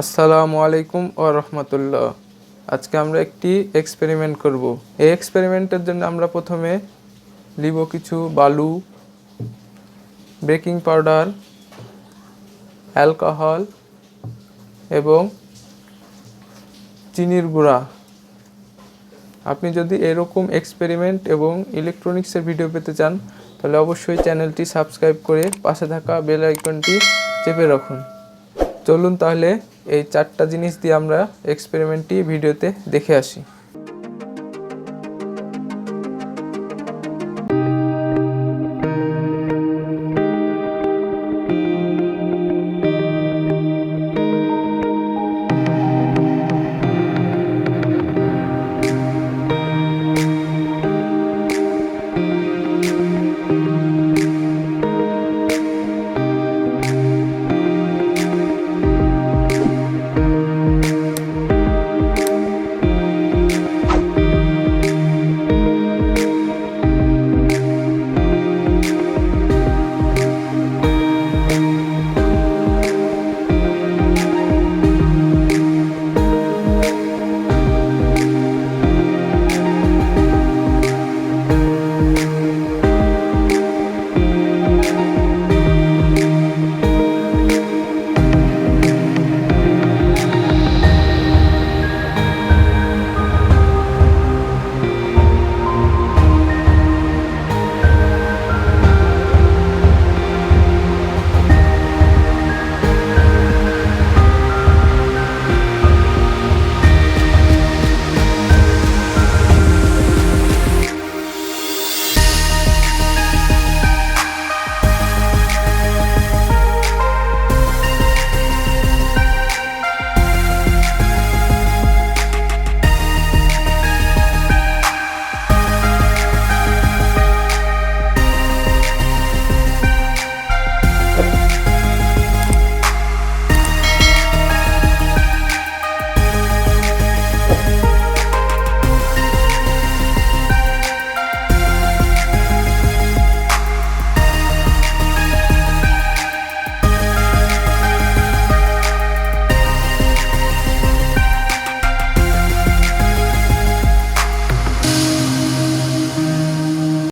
আসসালামু আলাইকুম ওয়া রাহমাতুল্লাহ। আজকে আমরা একটি এক্সপেরিমেন্ট করব। এই এক্সপেরিমেন্টের জন্য আমরা প্রথমে নিব কিছু বালু, বেকিং পাউডার, অ্যালকোহল এবং চিনির গুঁড়া। আপনি যদি এরকম এক্সপেরিমেন্ট এবং ইলেকট্রনিক্সের ভিডিও পেতে চান তাহলে অবশ্যই চ্যানেলটি সাবস্ক্রাইব করে পাশে থাকা বেল আইকনটি চেপে রাখুন। চলুন তাহলে এই 4টা জিনিস দিয়ে আমরা এক্সপেরিমেন্টটি ভিডিওতে দেখে আসি।